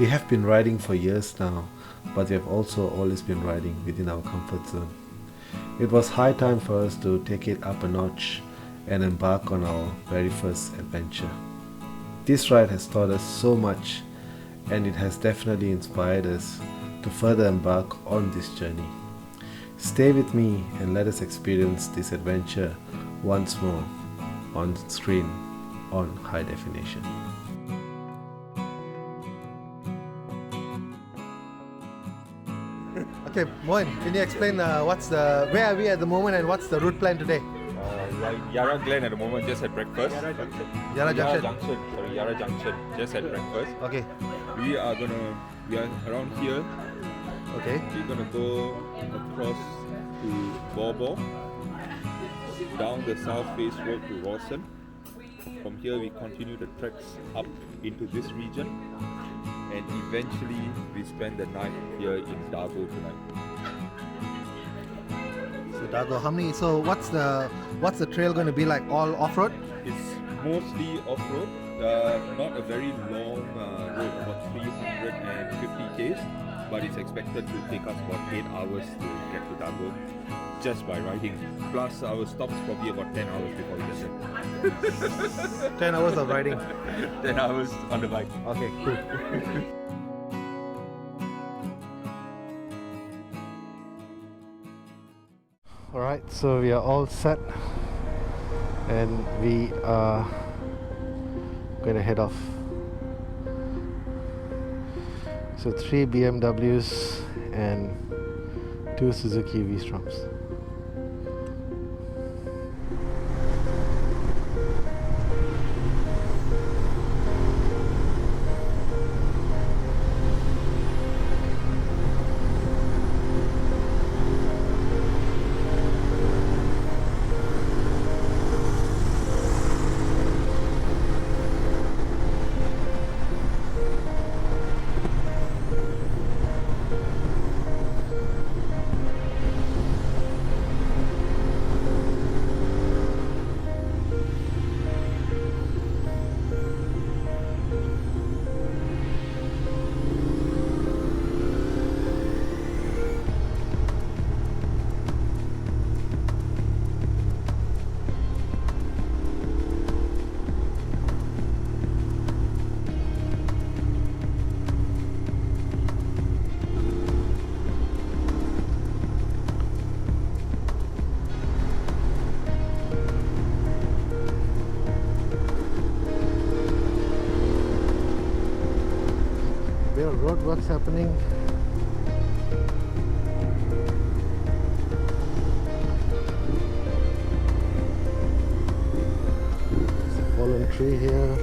We have been riding for years now, but we have also always been riding within our comfort zone. It was high time for us to take it up a notch and embark on our very first adventure. This ride has taught us so much, and it has definitely inspired us to further embark on this journey. Stay with me and let us experience this adventure once more on screen on high definition. Okay, Moin, can you explain where are we at the moment and what's the route plan today? Yarra Glen at the moment, just at breakfast. Yarra Junction. Yarra Junction, just at breakfast. Okay. We are around here. Okay. We're gonna go across to Baw Baw, down the South Face Road to RAWSON. From here we continue the treks up into this region, and eventually we spend the night here in Dargo tonight. So Dargo, so what's the trail going to be like? All off-road? It's mostly off-road, not a very long road, about 350 k's, but it's expected to take us about 8 hours to get to Dargo just by riding. Plus our stops probably about 10 hours before we get there. 10 hours of riding. 10 hours on the bike. Okay, cool. Alright, so we are all set and we are going to head off. So 3 BMWs and 2 Suzuki V-Stroms. There are roadworks happening. There's a fallen tree here.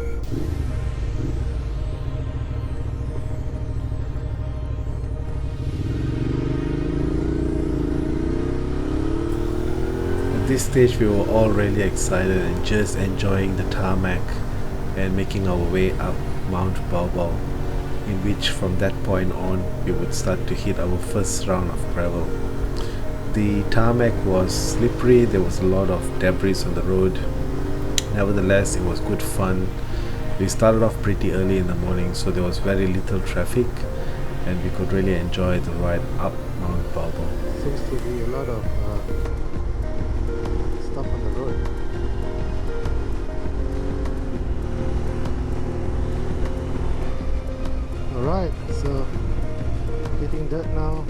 At this stage we were all really excited and just enjoying the tarmac and making our way up Mount Baw Baw, in which from that point on we would start to hit our first round of gravel. The tarmac was slippery, there was a lot of debris on the road. Nevertheless, it was good fun. We started off pretty early in the morning, so there was very little traffic and we could really enjoy the ride up Mount Baw Baw. Seems to be a lot of stuff on the road. Alright, so hitting dirt now.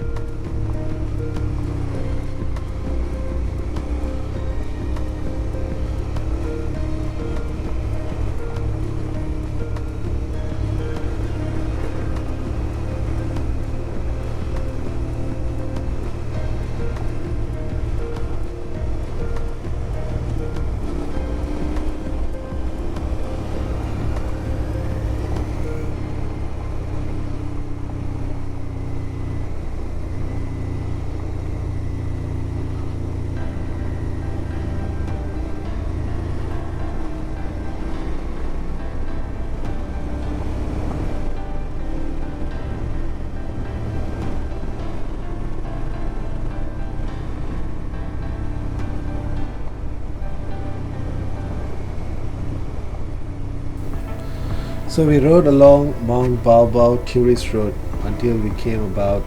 So we rode along Mount Baw Baw tourist road until we came about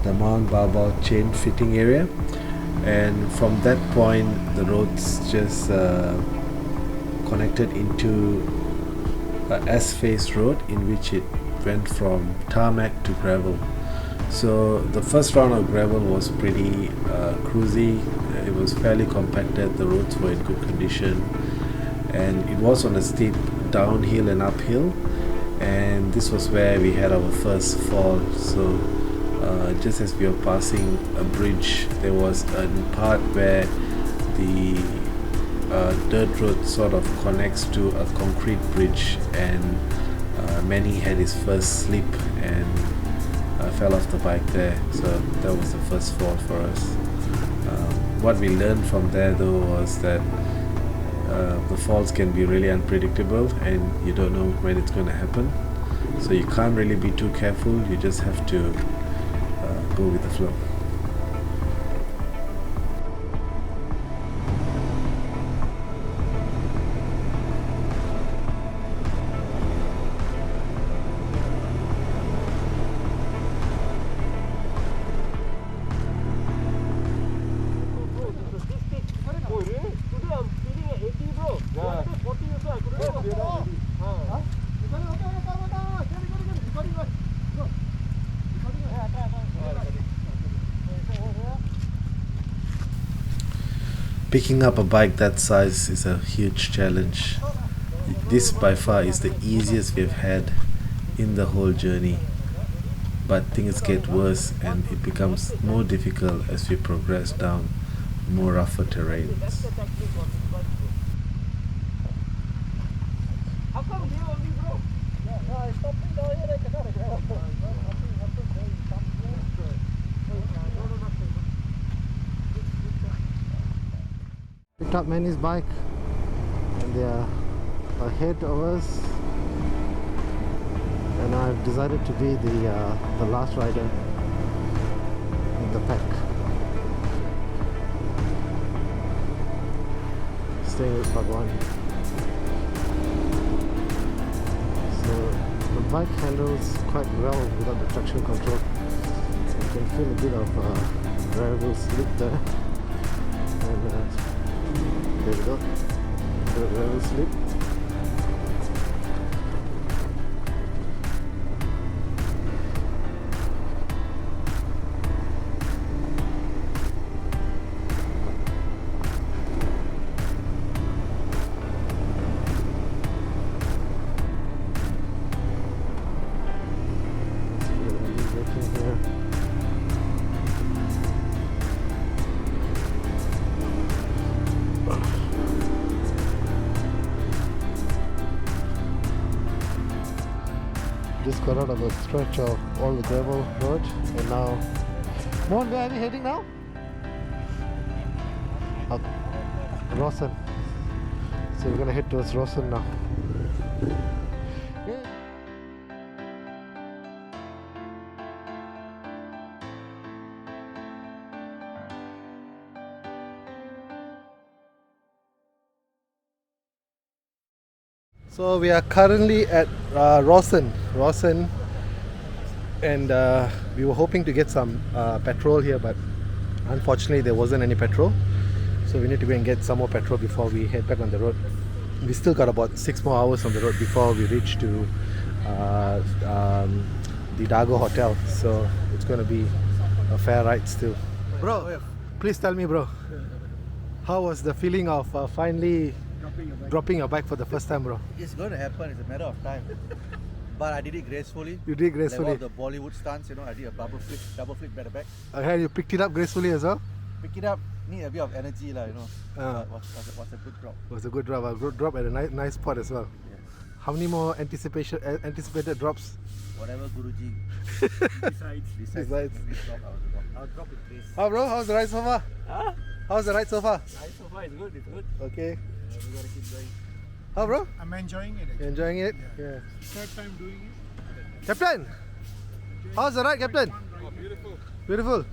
the Mount Baw Baw chain fitting area, and from that point the roads just connected into a S-faced road in which it went from tarmac to gravel. So the first round of gravel was pretty cruisy. It was fairly compacted, the roads were in good condition, and it was on a steep downhill and uphill, and this was where we had our first fall. So just as we were passing a bridge, there was a part where the dirt road sort of connects to a concrete bridge, and Manny had his first slip and fell off the bike there. So that was the first fall for us. What we learned from there though was that the falls can be really unpredictable and you don't know when it's going to happen, so you can't really be too careful. You just have to go with the flow. Picking up a bike that size is a huge challenge. This by far is the easiest we've had in the whole journey, but things get worse and it becomes more difficult as we progress down more rougher terrains. Picked up Manny's bike and they are ahead of us, and I've decided to be the last rider in the pack, staying with Bhagwan. So the bike handles quite well without the traction control. You can feel a bit of variable slip there, and there we go, the variable slip. Just got out of a stretch of all the gravel road, and now Mohan, where are we heading now? RAWSON. So we're gonna head towards RAWSON now. So we are currently at RAWSON, and we were hoping to get some petrol here, but unfortunately there wasn't any petrol. So we need to go and get some more petrol before we head back on the road. We still got about 6 more hours on the road before we reach to the Dargo hotel. So it's going to be a fair ride still. Bro, please tell me, bro, how was the feeling of finally dropping your bike for the first time, bro? It's going to happen, it's a matter of time. But I did it gracefully. You did gracefully. Like one of the Bollywood stunts, you know, I did a double flip at the back. Okay, you picked it up gracefully as well? Pick it up, need a bit of energy, you know. But was a good drop. It was a good drop. A good drop at a nice spot as well. Yes. How many more anticipated drops? Whatever Guruji decides. I'll drop it, please. How, bro? How's the ride so far? Huh? How's the ride so far? Nice so far, it's good, it's good. Okay. We gotta keep going. How, bro? I'm enjoying it. You enjoying it? Yeah. Third time doing it. Captain! How's the ride, Captain? Oh, beautiful. Beautiful.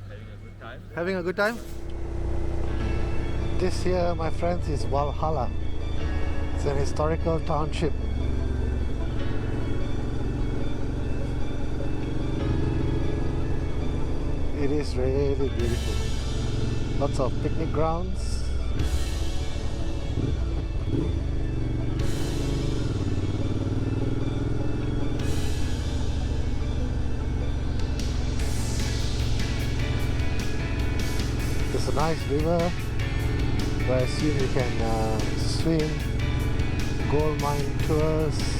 Having a good time. Having a good time? This here, my friends, is Walhalla. It's an historical township It is really beautiful. Lots of picnic grounds. There's a nice river where I assume you can swim, gold mine tours.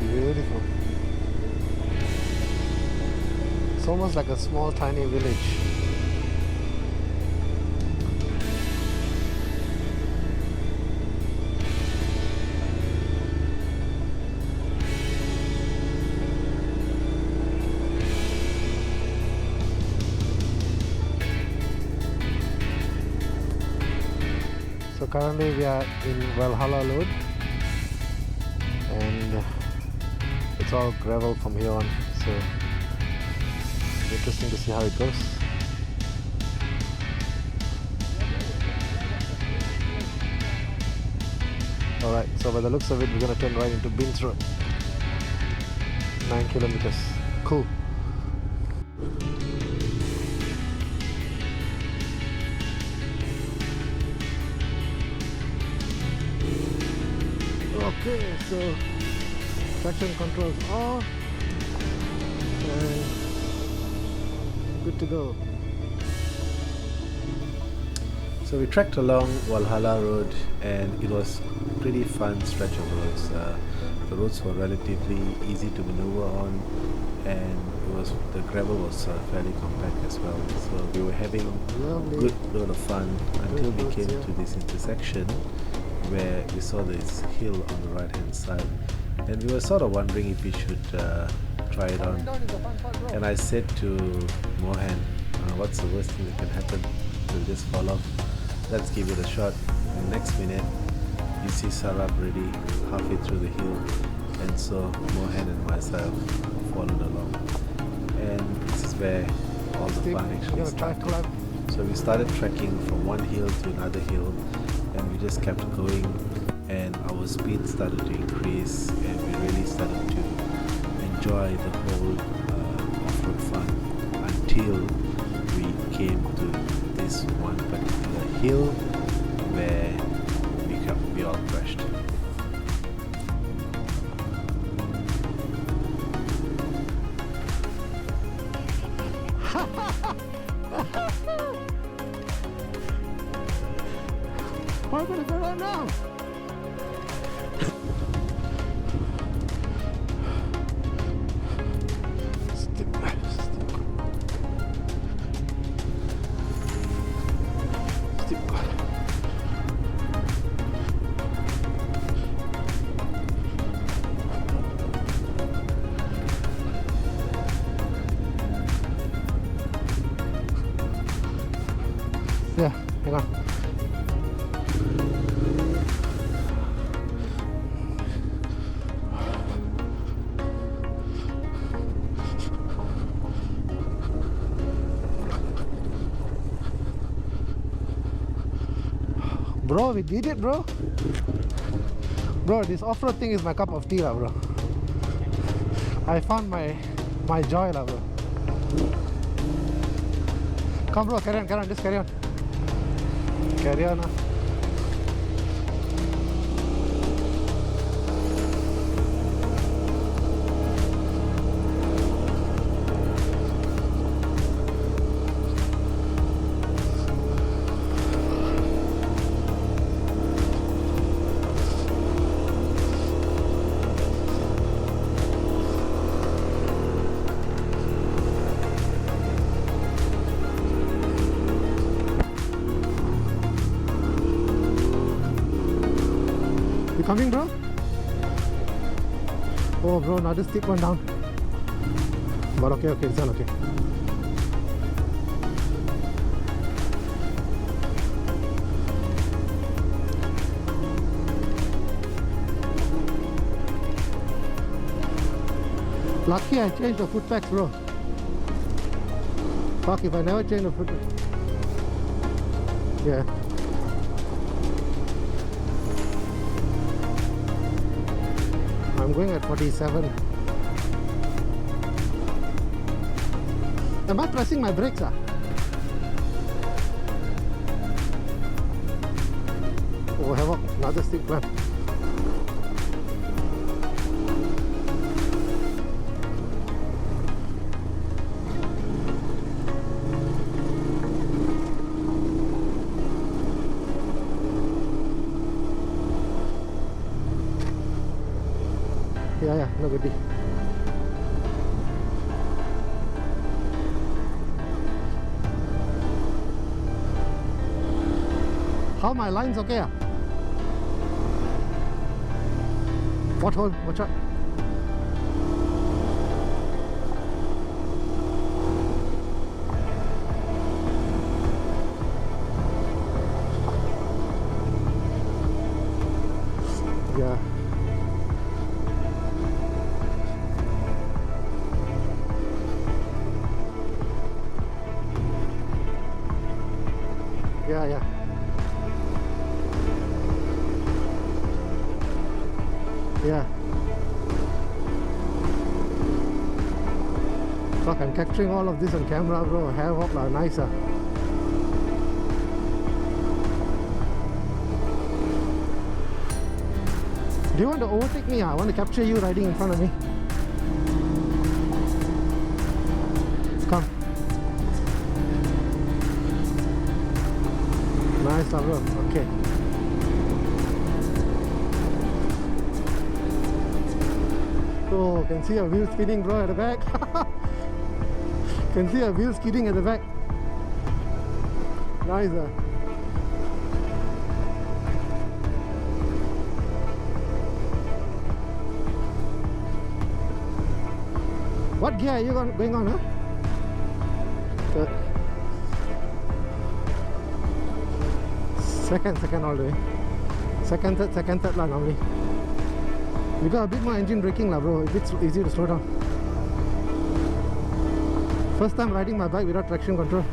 Beautiful. It's almost like a small tiny village. So currently we are in Walhalla Road, and it's all gravel from here on, so interesting to see how it goes. Alright, so by the looks of it, we're gonna turn right into Binns Road. 9 kilometers. Cool. Okay, so traction controls off and good to go. So we trekked along Walhalla Road, and it was pretty fun stretch of roads. The roads were relatively easy to maneuver on, and the gravel was fairly compact as well. So we were having Lovely. good load of fun until we roads, came yeah. to this intersection where we saw this hill on the right hand side, and we were sort of wondering if we should try it on. And I said to Mohan, what's the worst thing that can happen? We'll just fall off. Let's give it a shot. And the next minute you see Sarab already halfway through the hill, and so Mohan and myself followed along, and this is where all the fun actually started. So we started trekking from one hill to another hill, and we just kept going, and our speed started to increase, and we really started to enjoy the whole off-road fun until we came to this one particular hill where we all crashed. How am I gonna go right now? Yeah, hang on. Bro, we did it, bro. Bro, this off-road thing is my cup of tea, lah, bro. I found my joy, lah, bro. Come, bro, carry on, just carry on. Carry on, lah. You coming, bro? Oh, bro, now just take one down. But okay, it's on okay. Lucky I changed the foot packs, bro. Fuck if I never change the foot packs. Yeah. I'm going at 47. Am I pressing my brakes? Oh, have another stick plan. Yeah, no good deal. How my lines okay? What hole? Watch out. Yeah. Yeah. Yeah. Fuck, I'm capturing all of this on camera, bro. Have up, nicer. Do you want to overtake me? I want to capture you riding in front of me. Come. Nice, bro. Okay. Oh, can see a wheel spinning, bro, at the back. Can see a wheel skidding at the back. Nice. What gear are you going on, huh? Second all the way. Second, third lah normally. We got a bit more engine braking lah, bro. It's easy to slow down. First time riding my bike without traction control.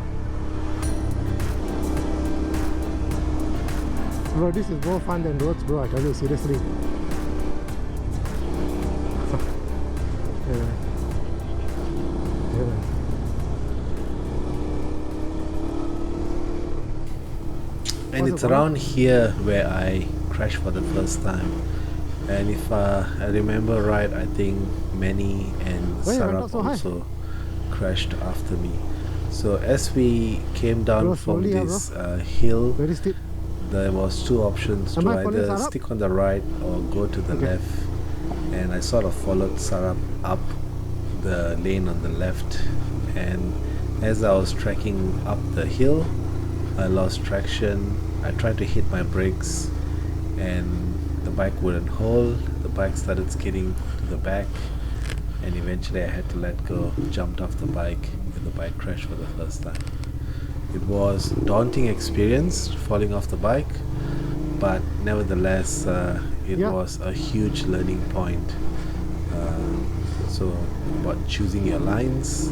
Bro, this is more fun than roads, bro. I tell you seriously. Yeah. And it's around here where I crashed for the first time. And if I remember right, I think Manny and Sarab also crashed after me. So as we came down from this hill, there was two options to either stick on the right or go to the left. And I sort of followed Sarab up the lane on the left. And as I was trekking up the hill, I lost traction. I tried to hit my brakes and the bike wouldn't hold. The bike started skidding to the back and eventually I had to let go, jumped off the bike and the bike crashed for the first time. It was a daunting experience falling off the bike, but nevertheless it was a huge learning point. So about choosing your lines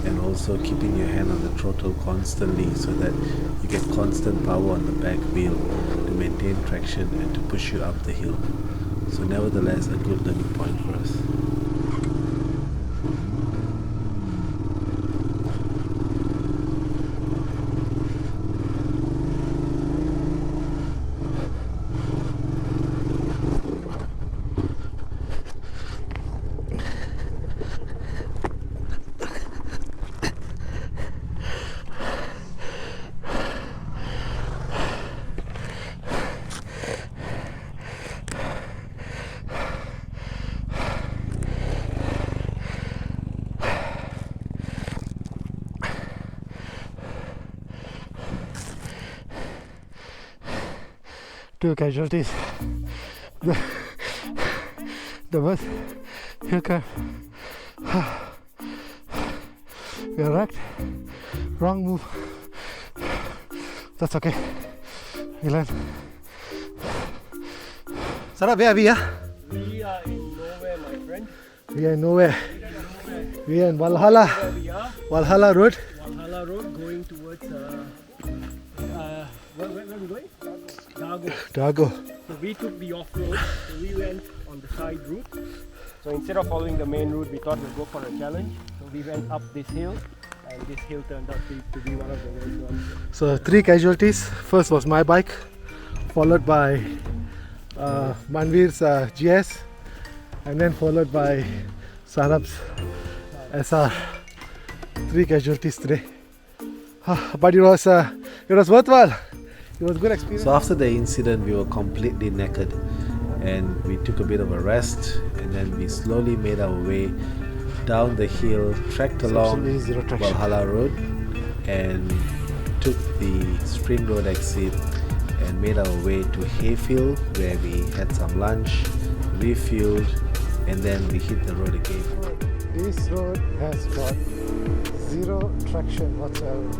and also keeping your hand on the throttle constantly so that you get constant power on the back wheel to maintain traction and to push you up the hill. So nevertheless, a good learning point for us. Two casualties. The worst hill curve. You're right. Wrong move. That's okay. We learn. Sarab, where are we? We are in nowhere, my friend. We are in nowhere. We are in Walhalla. Where we are, Walhalla Road. Walhalla Road, going towards where are we going? Dargo. Dargo. So we took the off-road, so we went on the side route. So instead of following the main route, we thought we'd go for a challenge. So we went up this hill, and this hill turned out to be one of the worst ones. So 3 casualties. First was my bike, followed by Manvir's GS, and then followed by Sarab's SR. 3 casualties today. But it was worthwhile. It was a good experience. So after the incident, we were completely naked, and we took a bit of a rest, and then we slowly made our way down the hill, trekked along Walhalla Road, and took the Spring Road exit and made our way to Hayfield, where we had some lunch, refueled, and then we hit the road again. This road has got zero traction whatsoever.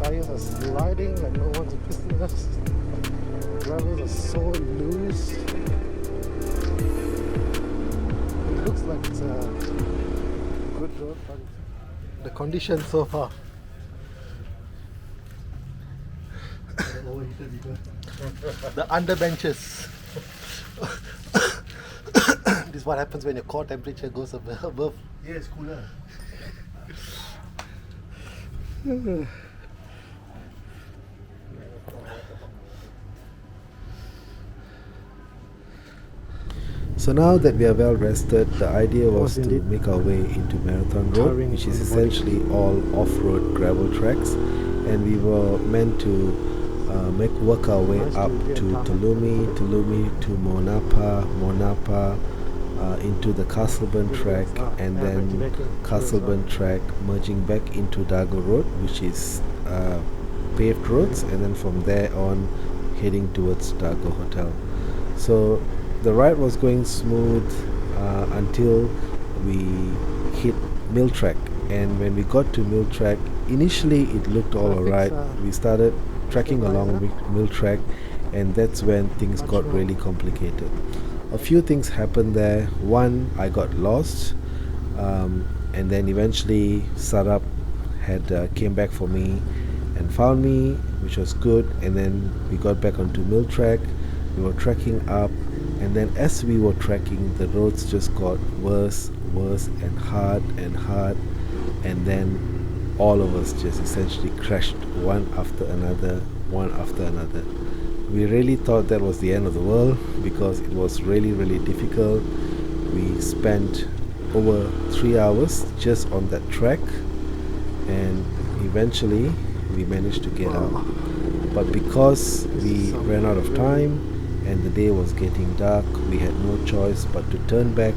Tires are sliding like no one's business. Gravels are so loose. It looks like it's a good road, but the conditions so far. The underbenches. This is what happens when your core temperature goes above. Yeah, it's cooler. So now that we are well rested, the idea was to make our way into Marathon Road, which is essentially all off-road gravel tracks, and we were meant to work our way up to Tulumi to Monapa, into the Castleburn track, and then Castleburn track merging back into Dargo Road, which is paved roads, and then from there on heading towards Dargo Hotel. So the ride was going smooth until we hit Mill Track, and when we got to Mill Track, initially it looked all alright. We started trekking along with Mill Track, and that's when things got really complicated. A few things happened there. One, I got lost, and then eventually Sarab had came back for me and found me, which was good, and then we got back onto Mill Track. We were trekking up, and then as we were trekking, the roads just got worse and hard, and then all of us just essentially crashed one after another. We really thought that was the end of the world because it was really difficult. We spent over 3 hours just on that track, and eventually we managed to get out. But because we ran out of time and the day was getting dark, we had no choice but to turn back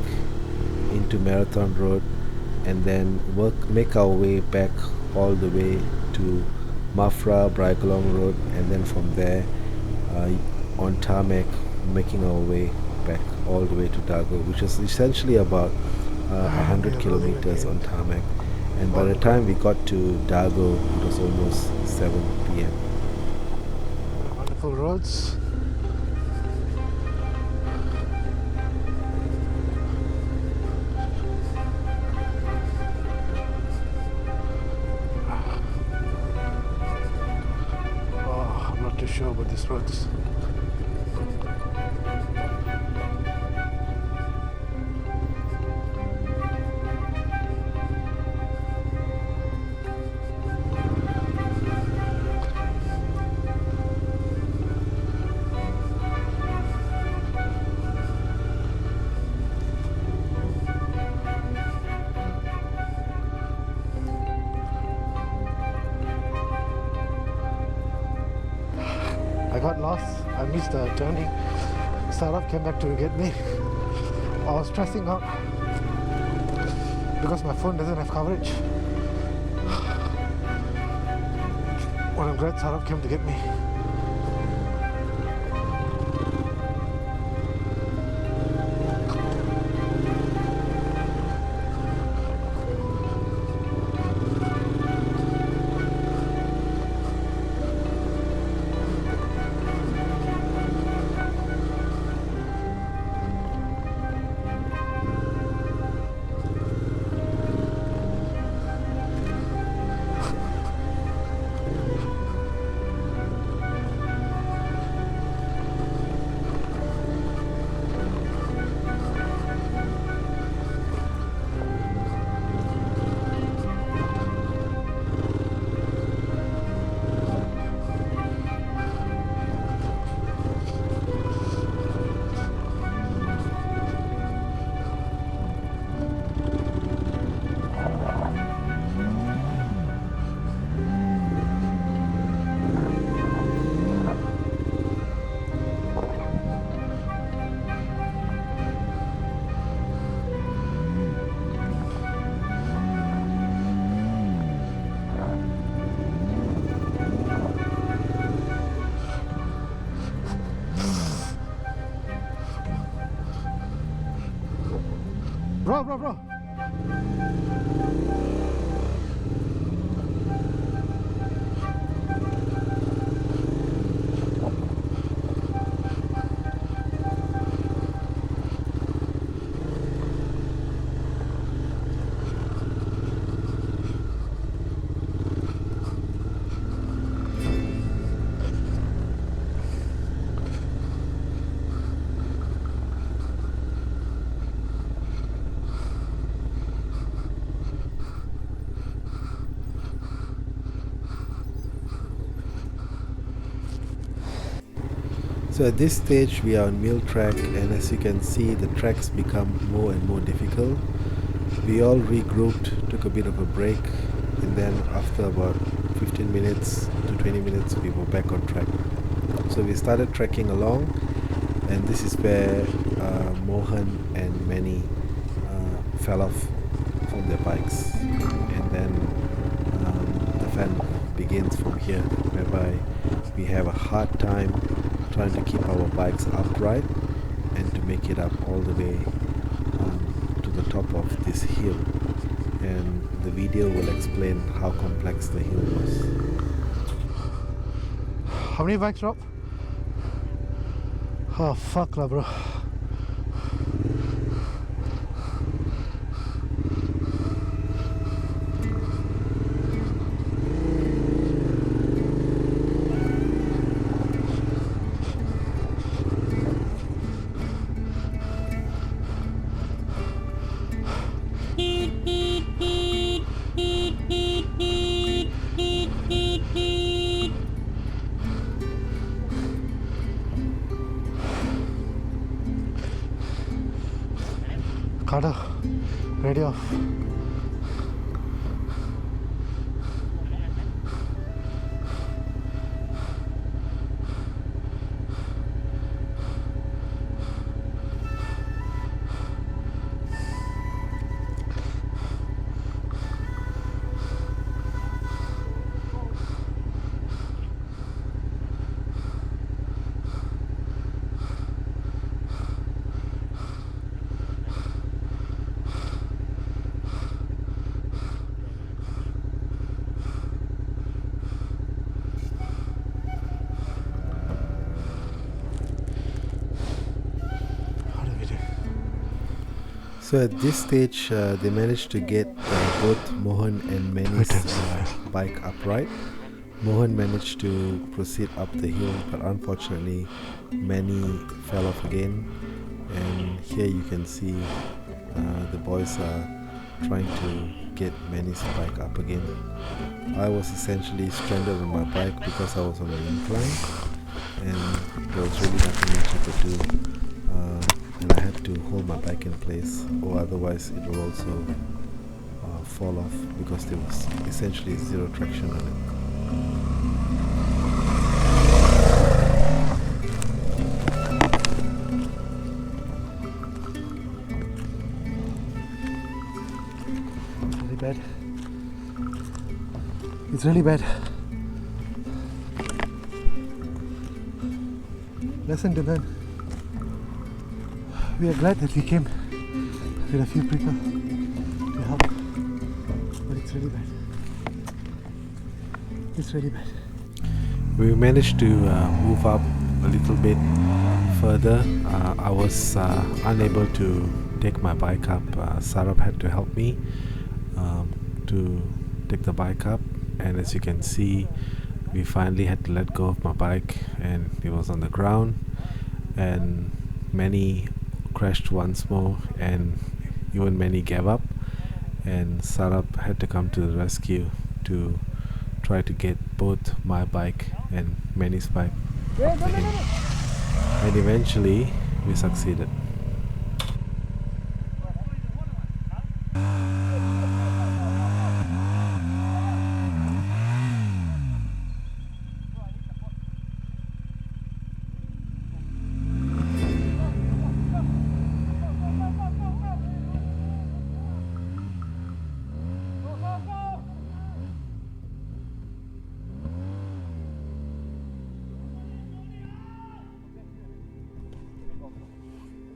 into Marathon Road and then make our way back all the way to Mafra, Braigalong Road, and then from there on tarmac, making our way back all the way to Dargo, which is essentially about 100 kilometers on tarmac. And by the time we got to Dargo, it was almost 7 p.m. Wonderful roads. I'm not too sure about these roads. I got lost. I missed the turning. Sarab came back to get me. I was stressing out because my phone doesn't have coverage. Well, I'm glad Sarab came to get me. Bro. So at this stage we are on mule track, and as you can see the tracks become more and more difficult. We all regrouped, took a bit of a break, and then after about 15 minutes to 20 minutes we were back on track. So we started trekking along, and this is where Mohan and Manny fell off from their bikes, and then the fun begins from here, whereby we have a hard time trying to keep our bikes upright and to make it up all the way to the top of this hill, and the video will explain how complex the hill was. How many bikes are up? Oh fuck lah, bro. Carter, ready off. So at this stage they managed to get both Mohan and Manny's bike upright. Mohan managed to proceed up the hill, but unfortunately Manny fell off again, and here you can see the boys are trying to get Manny's bike up again. I was essentially stranded on my bike because I was on an incline, and there was really nothing much I could do. And I had to hold my bike in place, or otherwise it will also fall off, because there was essentially zero traction on it. Really bad. It's really bad. Lesson to learn. We are glad that we came with a few people to help, but it's really bad. It's really bad. We managed to move up a little bit further. I was unable to take my bike up. Sarab had to help me to take the bike up, and as you can see, we finally had to let go of my bike, and it was on the ground, and Manny crashed once more, and even Manny gave up, and Sarab had to come to the rescue to try to get both my bike and Manny's bike up the hill. And eventually we succeeded.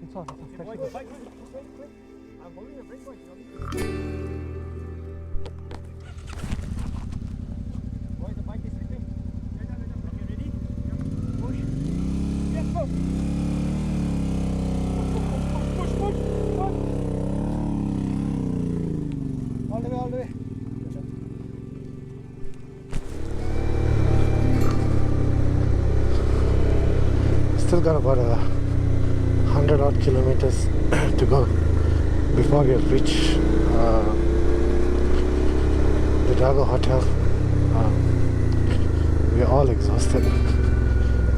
It's on. Quick. I'm holding the brake, boys. Boys, the bike is slipping. Okay, ready? Push. Yes, go. Push. All the way, all the way. Still got about 100 odd kilometers to go before we reach the Dargo hotel. We are all exhausted.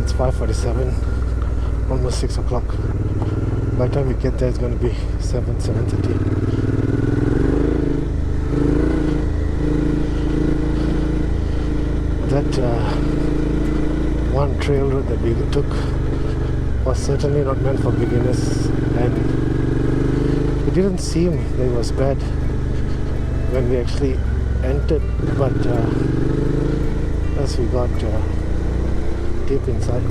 It's 5:47, almost 6 o'clock. By the time we get there, it's going to be 7:30. That one trail route that we took was certainly not meant for beginners, and it didn't seem that it was bad when we actually entered, but as we got deep inside,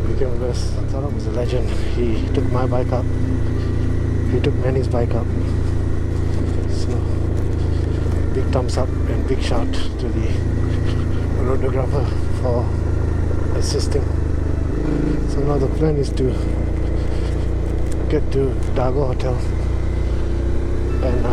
we became less. Sansaram was a legend. He took my bike up, he took Manny's bike up, so big thumbs up and big shout to the roadographer for assisting. So now the plan is to get to Dargo Hotel and